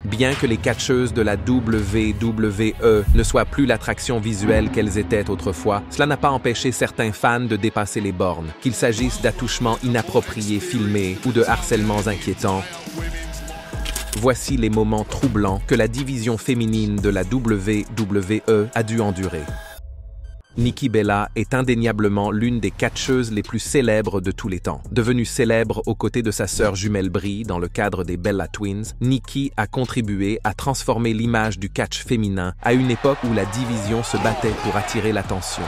Bien que les catcheuses de la WWE ne soient plus l'attraction visuelle qu'elles étaient autrefois, cela n'a pas empêché certains fans de dépasser les bornes, qu'il s'agisse d'attouchements inappropriés filmés ou de harcèlements inquiétants. Voici les moments troublants que la division féminine de la WWE a dû endurer. Nikki Bella est indéniablement l'une des catcheuses les plus célèbres de tous les temps. Devenue célèbre aux côtés de sa sœur jumelle Brie dans le cadre des Bella Twins, Nikki a contribué à transformer l'image du catch féminin à une époque où la division se battait pour attirer l'attention.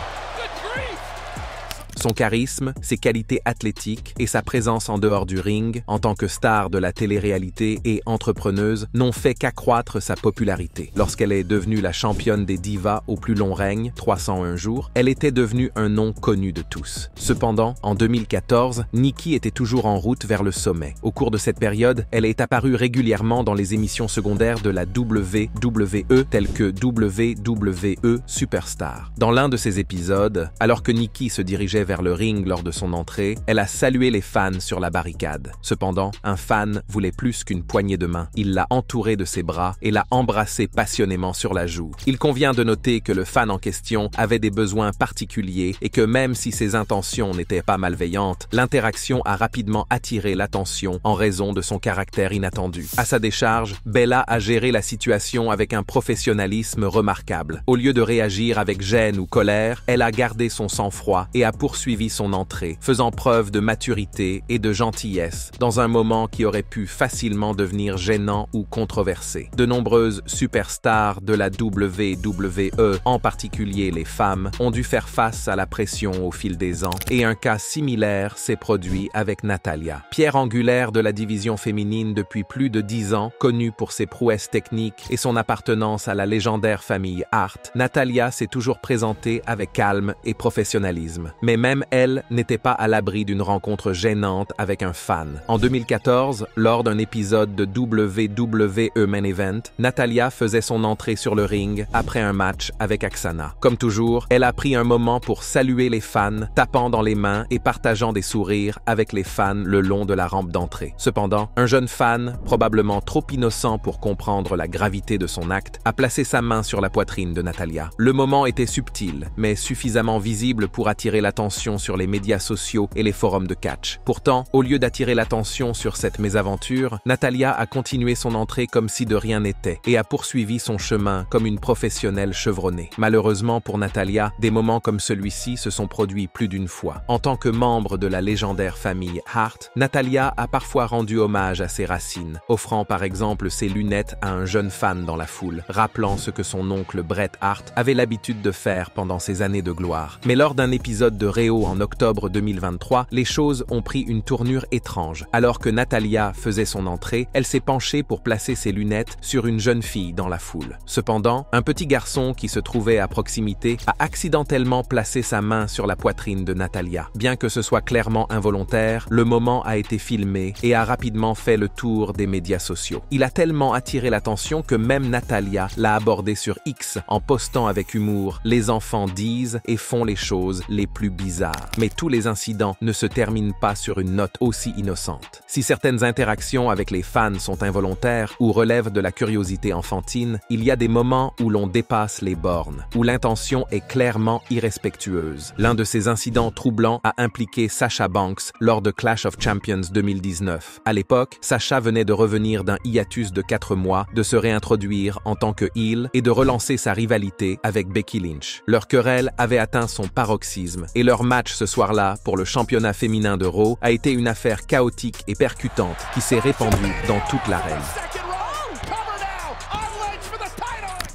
Son charisme, ses qualités athlétiques et sa présence en dehors du ring, en tant que star de la télé-réalité et entrepreneuse, n'ont fait qu'accroître sa popularité. Lorsqu'elle est devenue la championne des divas au plus long règne, 301 jours, elle était devenue un nom connu de tous. Cependant, en 2014, Nikki était toujours en route vers le sommet. Au cours de cette période, elle est apparue régulièrement dans les émissions secondaires de la WWE telles que WWE Superstar. Dans l'un de ces épisodes, alors que Nikki se dirigeait vers le ring lors de son entrée, elle a salué les fans sur la barricade. Cependant, un fan voulait plus qu'une poignée de main. Il l'a entourée de ses bras et l'a embrassée passionnément sur la joue. Il convient de noter que le fan en question avait des besoins particuliers et que même si ses intentions n'étaient pas malveillantes, l'interaction a rapidement attiré l'attention en raison de son caractère inattendu. À sa décharge, Bella a géré la situation avec un professionnalisme remarquable. Au lieu de réagir avec gêne ou colère, elle a gardé son sang-froid et a poursuivi son entrée, faisant preuve de maturité et de gentillesse dans un moment qui aurait pu facilement devenir gênant ou controversé. De nombreuses superstars de la WWE, en particulier les femmes, ont dû faire face à la pression au fil des ans et un cas similaire s'est produit avec Natalya. Pierre angulaire de la division féminine depuis plus de 10 ans, connue pour ses prouesses techniques et son appartenance à la légendaire famille Hart, Natalya s'est toujours présentée avec calme et professionnalisme. Mais même elle n'était pas à l'abri d'une rencontre gênante avec un fan. En 2014, lors d'un épisode de WWE Main Event, Natalya faisait son entrée sur le ring après un match avec Aksana. Comme toujours, elle a pris un moment pour saluer les fans, tapant dans les mains et partageant des sourires avec les fans le long de la rampe d'entrée. Cependant, un jeune fan, probablement trop innocent pour comprendre la gravité de son acte, a placé sa main sur la poitrine de Natalya. Le moment était subtil, mais suffisamment visible pour attirer l'attention sur les médias sociaux et les forums de catch. Pourtant, au lieu d'attirer l'attention sur cette mésaventure, Natalya a continué son entrée comme si de rien n'était et a poursuivi son chemin comme une professionnelle chevronnée. Malheureusement pour Natalya, des moments comme celui-ci se sont produits plus d'une fois. En tant que membre de la légendaire famille Hart, Natalya a parfois rendu hommage à ses racines, offrant par exemple ses lunettes à un jeune fan dans la foule, rappelant ce que son oncle Bret Hart avait l'habitude de faire pendant ses années de gloire. Mais lors d'un épisode de Réo en octobre 2023, les choses ont pris une tournure étrange. Alors que Natalya faisait son entrée, elle s'est penchée pour placer ses lunettes sur une jeune fille dans la foule. Cependant, un petit garçon qui se trouvait à proximité a accidentellement placé sa main sur la poitrine de Natalya. Bien que ce soit clairement involontaire, le moment a été filmé et a rapidement fait le tour des médias sociaux. Il a tellement attiré l'attention que même Natalya l'a abordé sur X en postant avec humour « Les enfants disent et font les choses les plus bizarres ». Mais tous les incidents ne se terminent pas sur une note aussi innocente. Si certaines interactions avec les fans sont involontaires ou relèvent de la curiosité enfantine, il y a des moments où l'on dépasse les bornes, où l'intention est clairement irrespectueuse. L'un de ces incidents troublants a impliqué Sasha Banks lors de Clash of Champions 2019. À l'époque, Sasha venait de revenir d'un hiatus de 4 mois, de se réintroduire en tant que heel et de relancer sa rivalité avec Becky Lynch. Leur querelle avait atteint son paroxysme et leur match ce soir-là pour le championnat féminin de Raw a été une affaire chaotique et percutante qui s'est répandue dans toute l'arène.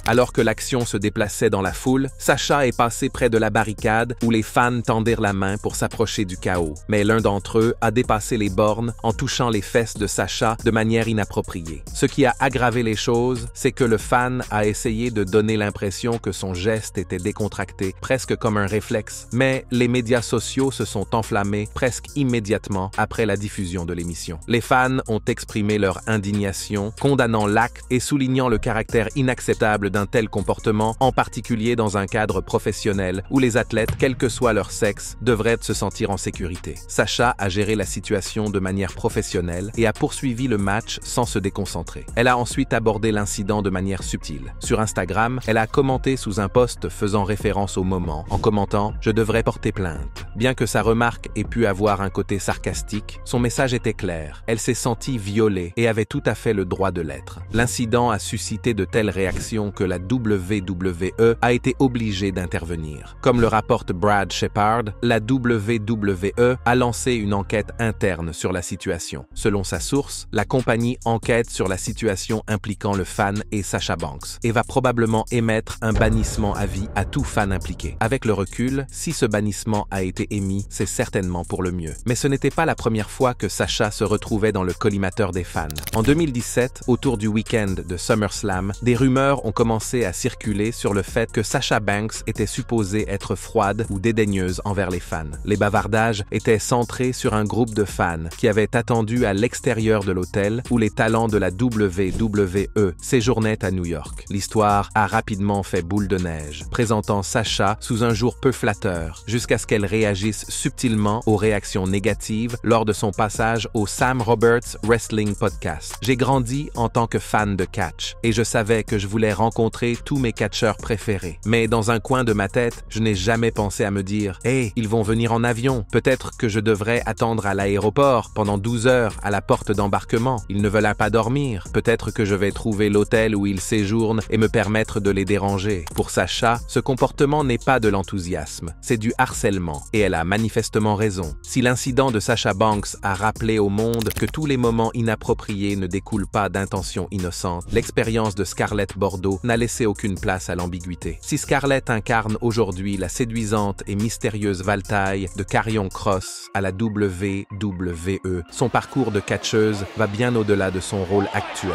Alors que l'action se déplaçait dans la foule, Sasha est passé près de la barricade où les fans tendirent la main pour s'approcher du chaos. Mais l'un d'entre eux a dépassé les bornes en touchant les fesses de Sasha de manière inappropriée. Ce qui a aggravé les choses, c'est que le fan a essayé de donner l'impression que son geste était décontracté, presque comme un réflexe. Mais les médias sociaux se sont enflammés presque immédiatement après la diffusion de l'émission. Les fans ont exprimé leur indignation, condamnant l'acte et soulignant le caractère inacceptable d'un tel comportement, en particulier dans un cadre professionnel où les athlètes, quel que soit leur sexe, devraient se sentir en sécurité. Sasha a géré la situation de manière professionnelle et a poursuivi le match sans se déconcentrer. Elle a ensuite abordé l'incident de manière subtile. Sur Instagram, elle a commenté sous un post faisant référence au moment, en commentant « Je devrais porter plainte ». Bien que sa remarque ait pu avoir un côté sarcastique, son message était clair. Elle s'est sentie violée et avait tout à fait le droit de l'être. L'incident a suscité de telles réactions que la WWE a été obligée d'intervenir. Comme le rapporte Brad Shepard, la WWE a lancé une enquête interne sur la situation. Selon sa source, la compagnie enquête sur la situation impliquant le fan et Sasha Banks et va probablement émettre un bannissement à vie à tout fan impliqué. Avec le recul, si ce bannissement a été émis, c'est certainement pour le mieux. Mais ce n'était pas la première fois que Sasha se retrouvait dans le collimateur des fans. En 2017, autour du week-end de SummerSlam, des rumeurs ont commencé à circuler sur le fait que Sasha Banks était supposée être froide ou dédaigneuse envers les fans. Les bavardages étaient centrés sur un groupe de fans qui avaient attendu à l'extérieur de l'hôtel où les talents de la WWE séjournaient à New York. L'histoire a rapidement fait boule de neige, présentant Sasha sous un jour peu flatteur, jusqu'à ce qu'elle réagisse subtilement aux réactions négatives lors de son passage au Sam Roberts Wrestling Podcast. J'ai grandi en tant que fan de catch et je savais que je voulais rencontrer tous mes catcheurs préférés. Mais dans un coin de ma tête, je n'ai jamais pensé à me dire « Hey, ils vont venir en avion. Peut-être que je devrais attendre à l'aéroport pendant 12 heures à la porte d'embarquement. Ils ne veulent pas dormir. Peut-être que je vais trouver l'hôtel où ils séjournent et me permettre de les déranger. » Pour Sasha, ce comportement n'est pas de l'enthousiasme, c'est du harcèlement. Et elle a manifestement raison. Si l'incident de Sasha Banks a rappelé au monde que tous les moments inappropriés ne découlent pas d'intentions innocentes, l'expérience de Scarlett Bordeaux n'a laissé aucune place à l'ambiguïté. Si Scarlett incarne aujourd'hui la séduisante et mystérieuse Valtaille de Karrion Kross à la WWE, son parcours de catcheuse va bien au-delà de son rôle actuel.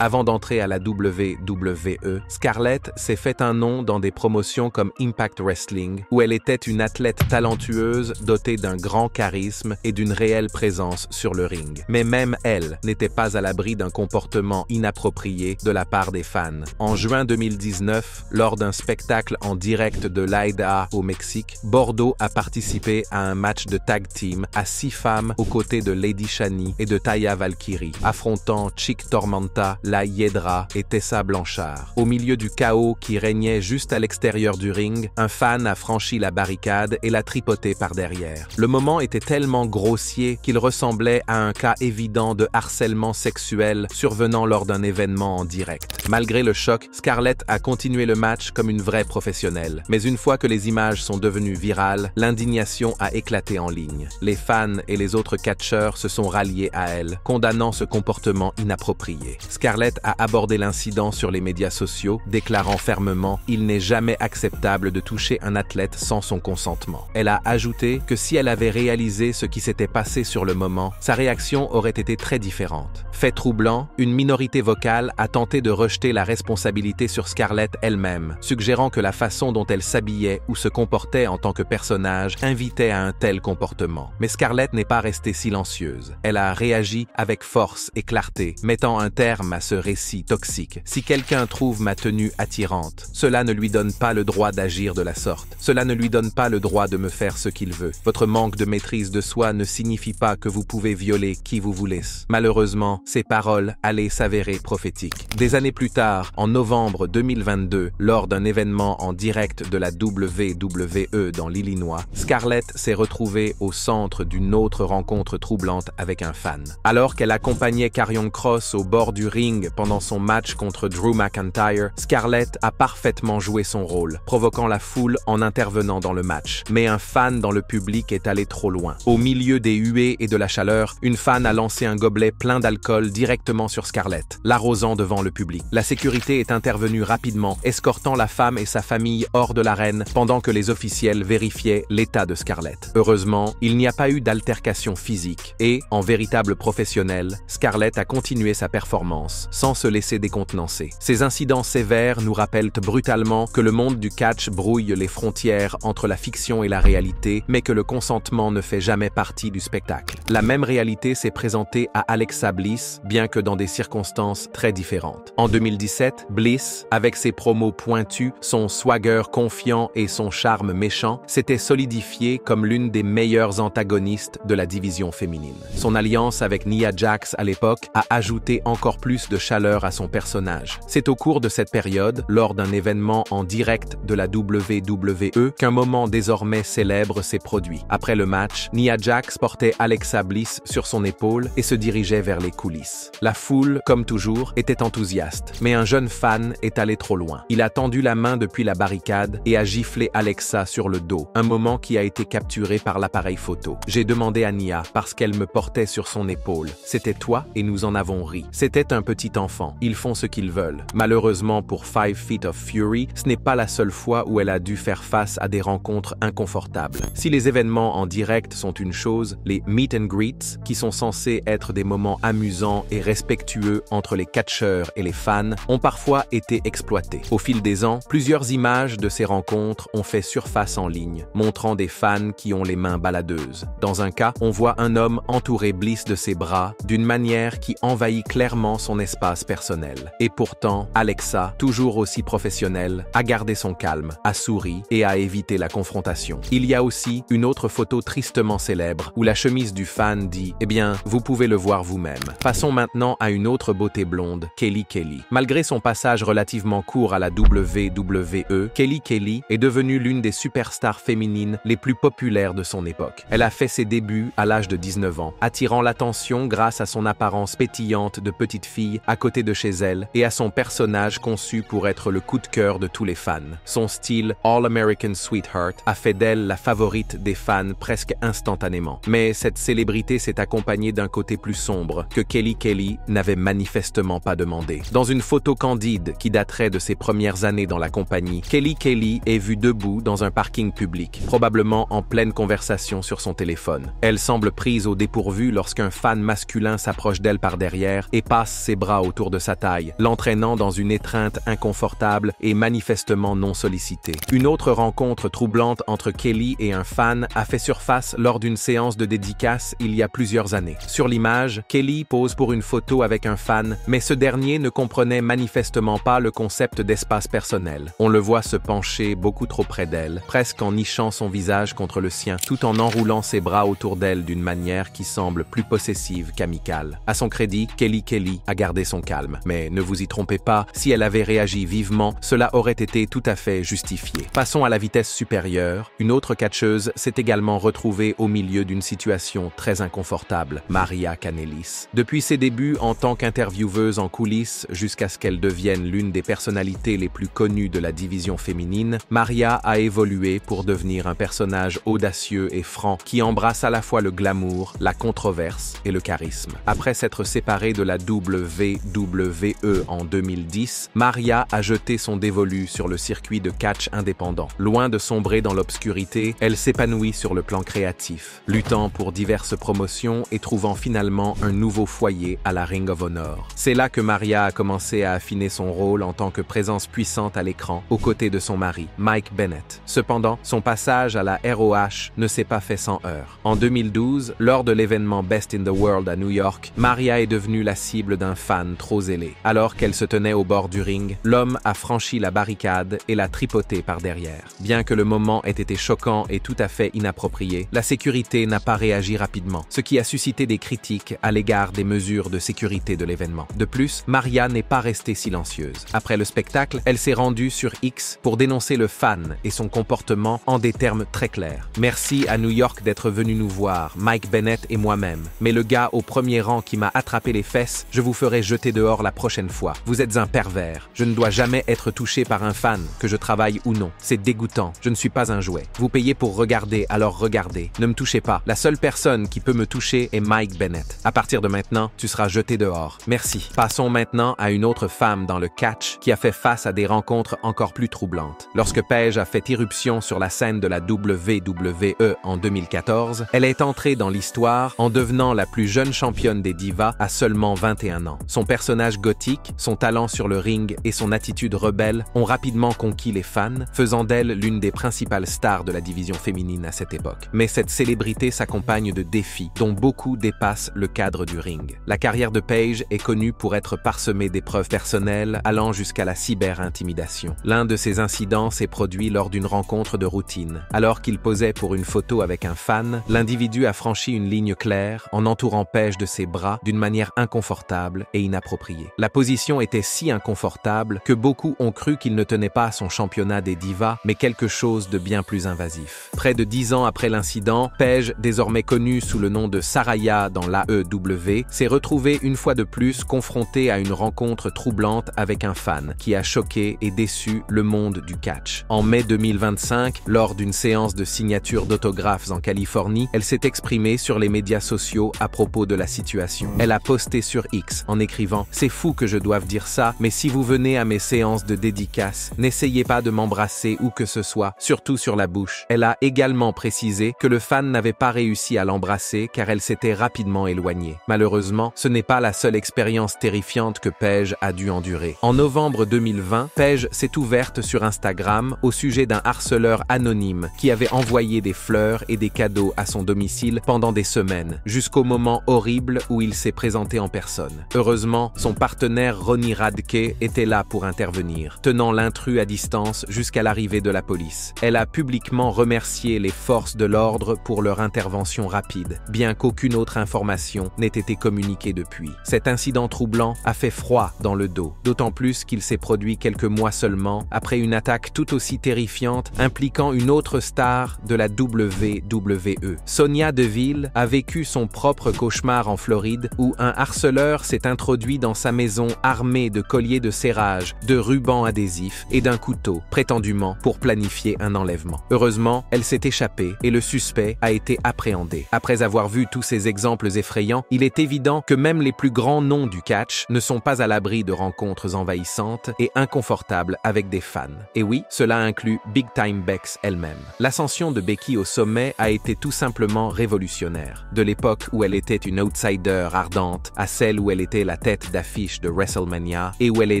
Avant d'entrer à la WWE, Scarlett s'est fait un nom dans des promotions comme Impact Wrestling, où elle était une athlète talentueuse dotée d'un grand charisme et d'une réelle présence sur le ring. Mais même elle n'était pas à l'abri d'un comportement inapproprié de la part des fans. En juin 2019, lors d'un spectacle en direct de l'AIDA au Mexique, Bordeaux a participé à un match de tag team à 6 femmes aux côtés de Lady Shani et de Taya Valkyrie, affrontant Chick Tormenta, La Hiedra et Tessa Blanchard. Au milieu du chaos qui régnait juste à l'extérieur du ring, un fan a franchi la barricade et l'a tripoté par derrière. Le moment était tellement grossier qu'il ressemblait à un cas évident de harcèlement sexuel survenant lors d'un événement en direct. Malgré le choc, Scarlett a continué le match comme une vraie professionnelle. Mais une fois que les images sont devenues virales, l'indignation a éclaté en ligne. Les fans et les autres catcheurs se sont ralliés à elle, condamnant ce comportement inapproprié. Scarlett a abordé l'incident sur les médias sociaux, déclarant fermement « Il n'est jamais acceptable de toucher un athlète sans son consentement ». Elle a ajouté que si elle avait réalisé ce qui s'était passé sur le moment, sa réaction aurait été très différente. Fait troublant, une minorité vocale a tenté de rejeter la responsabilité sur Scarlett elle-même, suggérant que la façon dont elle s'habillait ou se comportait en tant que personnage invitait à un tel comportement. Mais Scarlett n'est pas restée silencieuse. Elle a réagi avec force et clarté, mettant un terme à ce récit toxique. Si quelqu'un trouve ma tenue attirante, cela ne lui donne pas le droit d'agir de la sorte. Cela ne lui donne pas le droit de me faire ce qu'il veut. Votre manque de maîtrise de soi ne signifie pas que vous pouvez violer qui vous voulez. Malheureusement, ces paroles allaient s'avérer prophétiques. Des années plus tard, en novembre 2022, lors d'un événement en direct de la WWE dans l'Illinois, Scarlett s'est retrouvée au centre d'une autre rencontre troublante avec un fan. Alors qu'elle accompagnait Karrion Kross au bord du ring pendant son match contre Drew McIntyre, Scarlett a parfaitement joué son rôle, provoquant la foule en intervenant dans le match. Mais un fan dans le public est allé trop loin. Au milieu des huées et de la chaleur, une fan a lancé un gobelet plein d'alcool directement sur Scarlett, l'arrosant devant le public. La sécurité est intervenue rapidement, escortant la femme et sa famille hors de l'arène pendant que les officiels vérifiaient l'état de Scarlett. Heureusement, il n'y a pas eu d'altercation physique et, en véritable professionnelle, Scarlett a continué sa performance violence, sans se laisser décontenancer. Ces incidents sévères nous rappellent brutalement que le monde du catch brouille les frontières entre la fiction et la réalité, mais que le consentement ne fait jamais partie du spectacle. La même réalité s'est présentée à Alexa Bliss, bien que dans des circonstances très différentes. En 2017, Bliss, avec ses promos pointus, son swagger confiant et son charme méchant, s'était solidifiée comme l'une des meilleures antagonistes de la division féminine. Son alliance avec Nia Jax à l'époque a ajouté encore plus de chaleur à son personnage. C'est au cours de cette période, lors d'un événement en direct de la WWE, qu'un moment désormais célèbre s'est produit. Après le match, Nia Jax portait Alexa Bliss sur son épaule et se dirigeait vers les coulisses. La foule, comme toujours, était enthousiaste, mais un jeune fan est allé trop loin. Il a tendu la main depuis la barricade et a giflé Alexa sur le dos, un moment qui a été capturé par l'appareil photo. J'ai demandé à Nia parce qu'elle me portait sur son épaule. C'était toi et nous en avons ri. C'était un petit enfant. Ils font ce qu'ils veulent. Malheureusement pour 5 Feet of Fury, ce n'est pas la seule fois où elle a dû faire face à des rencontres inconfortables. Si les événements en direct sont une chose, les meet and greets, qui sont censés être des moments amusants et respectueux entre les catcheurs et les fans, ont parfois été exploités. Au fil des ans, plusieurs images de ces rencontres ont fait surface en ligne, montrant des fans qui ont les mains baladeuses. Dans un cas, on voit un homme entourer Bliss de ses bras d'une manière qui envahit clairement son espace personnel. Et pourtant, Alexa, toujours aussi professionnelle, a gardé son calme, a souri et a évité la confrontation. Il y a aussi une autre photo tristement célèbre où la chemise du fan dit « Eh bien, vous pouvez le voir vous-même ». Passons maintenant à une autre beauté blonde, Kelly Kelly. Malgré son passage relativement court à la WWE, Kelly Kelly est devenue l'une des superstars féminines les plus populaires de son époque. Elle a fait ses débuts à l'âge de 19 ans, attirant l'attention grâce à son apparence pétillante de petite fille à côté de chez elle et à son personnage conçu pour être le coup de cœur de tous les fans. Son style All-American Sweetheart a fait d'elle la favorite des fans presque instantanément. Mais cette célébrité s'est accompagnée d'un côté plus sombre que Kelly Kelly n'avait manifestement pas demandé. Dans une photo candide qui daterait de ses premières années dans la compagnie, Kelly Kelly est vue debout dans un parking public, probablement en pleine conversation sur son téléphone. Elle semble prise au dépourvu lorsqu'un fan masculin s'approche d'elle par derrière et passe ses bras autour de sa taille, l'entraînant dans une étreinte inconfortable et manifestement non sollicitée. Une autre rencontre troublante entre Kelly et un fan a fait surface lors d'une séance de dédicace il y a plusieurs années. Sur l'image, Kelly pose pour une photo avec un fan, mais ce dernier ne comprenait manifestement pas le concept d'espace personnel. On le voit se pencher beaucoup trop près d'elle, presque en nichant son visage contre le sien, tout en enroulant ses bras autour d'elle d'une manière qui semble plus possessive qu'amicale. À son crédit, Kelly Kelly a gardé son calme. Mais ne vous y trompez pas, si elle avait réagi vivement, cela aurait été tout à fait justifié. Passons à la vitesse supérieure. Une autre catcheuse s'est également retrouvée au milieu d'une situation très inconfortable, Maria Kanellis. Depuis ses débuts en tant qu'intervieweuse en coulisses jusqu'à ce qu'elle devienne l'une des personnalités les plus connues de la division féminine, Maria a évolué pour devenir un personnage audacieux et franc qui embrasse à la fois le glamour, la controverse et le charisme. Après s'être séparée de la WWE en 2010, Maria a jeté son dévolu sur le circuit de catch indépendant. Loin de sombrer dans l'obscurité, elle s'épanouit sur le plan créatif, luttant pour diverses promotions et trouvant finalement un nouveau foyer à la Ring of Honor. C'est là que Maria a commencé à affiner son rôle en tant que présence puissante à l'écran, aux côtés de son mari, Mike Bennett. Cependant, son passage à la ROH ne s'est pas fait sans heurts. En 2012, lors de l'événement Best in the World à New York, Maria est devenue la cible d'un fan trop zélé. Alors qu'elle se tenait au bord du ring, l'homme a franchi la barricade et l'a tripoté par derrière. Bien que le moment ait été choquant et tout à fait inapproprié, la sécurité n'a pas réagi rapidement, ce qui a suscité des critiques à l'égard des mesures de sécurité de l'événement. De plus, Maria n'est pas restée silencieuse. Après le spectacle, elle s'est rendue sur X pour dénoncer le fan et son comportement en des termes très clairs. Merci à New York d'être venu nous voir, Mike Bennett et moi-même. Mais le gars au premier rang qui m'a attrapé les fesses, je vous ferai jeter dehors la prochaine fois. Vous êtes un pervers. Je ne dois jamais être touché par un fan, que je travaille ou non. C'est dégoûtant. Je ne suis pas un jouet. Vous payez pour regarder, alors regardez. Ne me touchez pas. La seule personne qui peut me toucher est Mike Bennett. À partir de maintenant, tu seras jeté dehors. Merci. Passons maintenant à une autre femme dans le catch qui a fait face à des rencontres encore plus troublantes. Lorsque Paige a fait irruption sur la scène de la WWE en 2014, elle est entrée dans l'histoire en devenant la plus jeune championne des divas à seulement 21 ans. rapidement. Son personnage gothique, son talent sur le ring et son attitude rebelle ont rapidement conquis les fans, faisant d'elle l'une des principales stars de la division féminine à cette époque. Mais cette célébrité s'accompagne de défis, dont beaucoup dépassent le cadre du ring. La carrière de Paige est connue pour être parsemée d'épreuves personnelles, allant jusqu'à la cyber-intimidation. L'un de ces incidents s'est produit lors d'une rencontre de routine. Alors qu'il posait pour une photo avec un fan, l'individu a franchi une ligne claire en entourant Paige de ses bras d'une manière inconfortable et inappropriée. La position était si inconfortable que beaucoup ont cru qu'il ne tenait pas à son championnat des divas, mais quelque chose de bien plus invasif. Près de 10 ans après l'incident, Paige, désormais connue sous le nom de Saraya dans l'AEW, s'est retrouvée une fois de plus confrontée à une rencontre troublante avec un fan qui a choqué et déçu le monde du catch. En mai 2025, lors d'une séance de signature d'autographes en Californie, elle s'est exprimée sur les médias sociaux à propos de la situation. Elle a posté sur X en écrivant « C'est fou que je doive dire ça, mais si vous venez à mes séances de dédicaces, n'essayez pas de m'embrasser ou que ce soit, surtout sur la bouche. » Elle a également précisé que le fan n'avait pas réussi à l'embrasser car elle s'était rapidement éloignée. Malheureusement, ce n'est pas la seule expérience terrifiante que Paige a dû endurer. En novembre 2020, Paige s'est ouverte sur Instagram au sujet d'un harceleur anonyme qui avait envoyé des fleurs et des cadeaux à son domicile pendant des semaines, jusqu'au moment horrible où il s'est présenté en personne. Heureusement, son partenaire Ronnie Radke était là pour intervenir, tenant l'intrus à distance jusqu'à l'arrivée de la police. Elle a publiquement remercié les forces de l'ordre pour leur intervention rapide, bien qu'aucune autre information n'ait été communiquée depuis. Cet incident troublant a fait froid dans le dos, d'autant plus qu'il s'est produit quelques mois seulement après une attaque tout aussi terrifiante impliquant une autre star de la WWE. Sonya Deville a vécu son propre cauchemar en Floride où un harceleur s'est introduit dans sa maison armé de colliers de serrage, de rubans adhésifs et d'un couteau, prétendument pour planifier un enlèvement. Heureusement, elle s'est échappée et le suspect a été appréhendé. Après avoir vu tous ces exemples effrayants, il est évident que même les plus grands noms du catch ne sont pas à l'abri de rencontres envahissantes et inconfortables avec des fans. Et oui, cela inclut Big Time Bex elle-même. L'ascension de Becky au sommet a été tout simplement révolutionnaire. De l'époque où elle était une outsider ardente à celle où elle était la tête d'affiche de WrestleMania et où elle est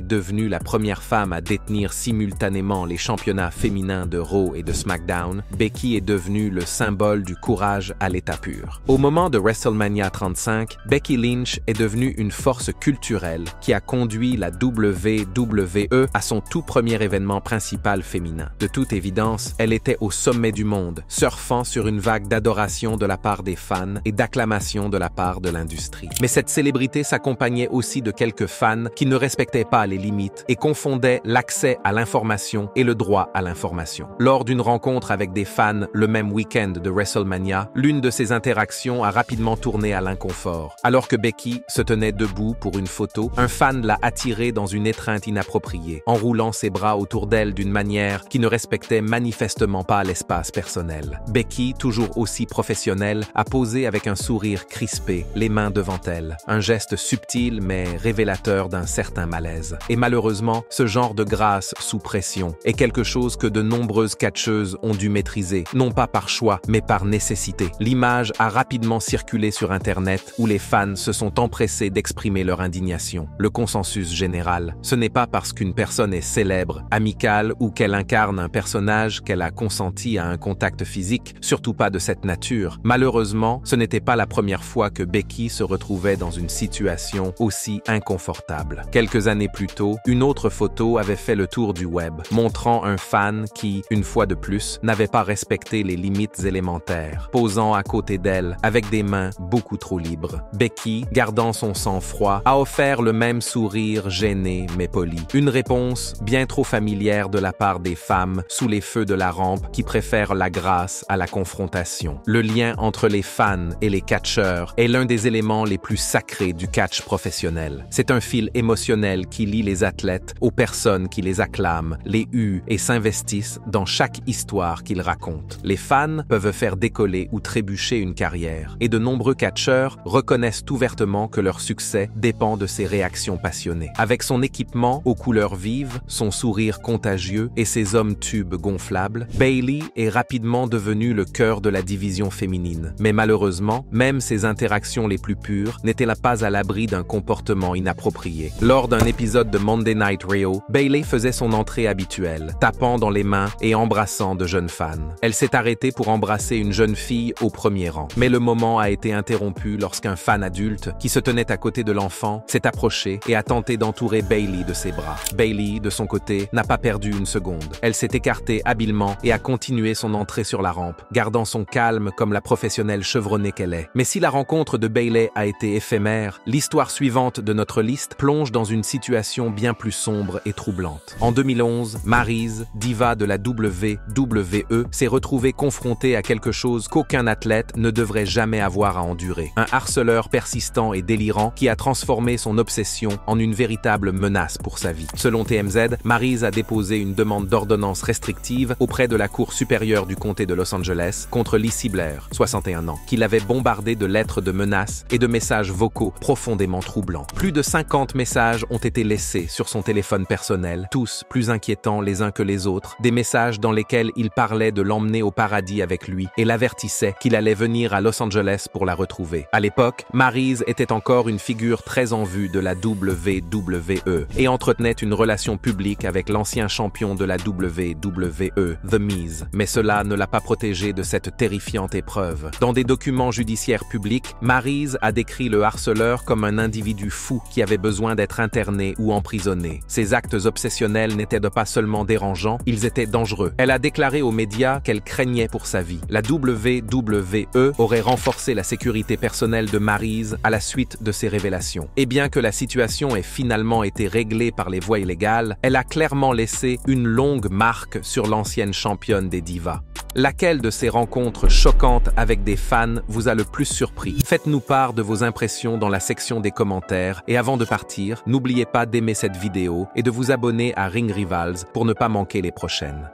devenue la première femme à détenir simultanément les championnats féminins de Raw et de SmackDown, Becky est devenue le symbole du courage à l'état pur. Au moment de WrestleMania 35, Becky Lynch est devenue une force culturelle qui a conduit la WWE à son tout premier événement principal féminin. De toute évidence, elle était au sommet du monde, surfant sur une vague d'adoration de la part des fans et d'acclamation de la part de l'industrie. Mais cette célébrité s'accompagnait aussi de quelques fans qui ne respectaient pas les limites et confondaient l'accès à l'information et le droit à l'information. Lors d'une rencontre avec des fans le même week-end de WrestleMania, l'une de ces interactions a rapidement tourné à l'inconfort. Alors que Becky se tenait debout pour une photo, un fan l'a attirée dans une étreinte inappropriée, enroulant ses bras autour d'elle d'une manière qui ne respectait manifestement pas l'espace personnel. Becky, toujours aussi professionnelle, a posé avec un sourire crispé, les mains devant elle. Un geste subtil mais révélateur d'un certain malaise. Et malheureusement, ce genre de grâce sous pression est quelque chose que de nombreuses catcheuses ont dû maîtriser, non pas par choix, mais par nécessité. L'image a rapidement circulé sur Internet où les fans se sont empressés d'exprimer leur indignation. Le consensus général, ce n'est pas parce qu'une personne est célèbre, amicale ou qu'elle incarne un personnage qu'elle a consenti à un contact physique, surtout pas de cette nature. Malheureusement, ce n'était pas la première fois que Becky se retrouvait dans une situation aussi inconfortable. Quelques années plus tôt, une autre photo avait fait le tour du web, montrant un fan qui, une fois de plus, n'avait pas respecté les limites élémentaires, posant à côté d'elle avec des mains beaucoup trop libres. Becky, gardant son sang-froid, a offert le même sourire gêné mais poli. Une réponse bien trop familière de la part des femmes sous les feux de la rampe qui préfèrent la grâce à la confrontation. Le lien entre les fans et les catcheurs est l'un des éléments les plus sacrés du catch professionnel. C'est un fil émotionnel qui lie les athlètes aux personnes qui les acclament, les huent et s'investissent dans chaque histoire qu'ils racontent. Les fans peuvent faire décoller ou trébucher une carrière, et de nombreux catcheurs reconnaissent ouvertement que leur succès dépend de ces réactions passionnées. Avec son équipement aux couleurs vives, son sourire contagieux et ses hommes tubes gonflables, Bayley est rapidement devenue le cœur de la division féminine. Mais malheureusement, même ses interactions les plus pures n'étaient pas à l'abri d'un comportement inapproprié. Lors d'un épisode de Monday Night Raw, Bayley faisait son entrée habituelle, tapant dans les mains et embrassant de jeunes fans. Elle s'est arrêtée pour embrasser une jeune fille au premier rang. Mais le moment a été interrompu lorsqu'un fan adulte, qui se tenait à côté de l'enfant, s'est approché et a tenté d'entourer Bayley de ses bras. Bayley, de son côté, n'a pas perdu une seconde. Elle s'est écartée habilement et a continué son entrée sur la rampe, gardant son calme comme la professionnelle chevronnée qu'elle est. Mais si la rencontre de Bayley a été éphémère, l'histoire suivante de notre liste plonge dans une situation bien plus sombre et troublante. En 2011, Maryse, diva de la WWE, s'est retrouvée confrontée à quelque chose qu'aucun athlète ne devrait jamais avoir à endurer. Un harceleur persistant et délirant qui a transformé son obsession en une véritable menace pour sa vie. Selon TMZ, Maryse a déposé une demande d'ordonnance restrictive auprès de la Cour supérieure du comté de Los Angeles contre Lizzie Blair, 61 ans, qui l'avait bombardée de lettres de menaces et de messages vocaux profondément troublants. Plus de 50 messages ont été laissés sur son téléphone personnel, tous plus inquiétants les uns que les autres, des messages dans lesquels il parlait de l'emmener au paradis avec lui et l'avertissait qu'il allait venir à Los Angeles pour la retrouver. À l'époque, Maryse était encore une figure très en vue de la WWE et entretenait une relation publique avec l'ancien champion de la WWE, The Miz. Mais cela ne l'a pas protégée de cette terrifiante épreuve. Dans des documents judiciaires publics, Maryse a décrit le harceleur comme un individu fou qui avait besoin d'être interné ou emprisonné. Ses actes obsessionnels n'étaient pas seulement dérangeants, ils étaient dangereux. Elle a déclaré aux médias qu'elle craignait pour sa vie. La WWE aurait renforcé la sécurité personnelle de Maryse à la suite de ces révélations. Et bien que la situation ait finalement été réglée par les voies légales, elle a clairement laissé une longue marque sur l'ancienne championne des divas. Laquelle de ces rencontres choquantes avec des fans vous a le plus surpris? Faites-nous part de vos impressions dans la section des commentaires et avant de partir, n'oubliez pas d'aimer cette vidéo et de vous abonner à Ring Rivals pour ne pas manquer les prochaines.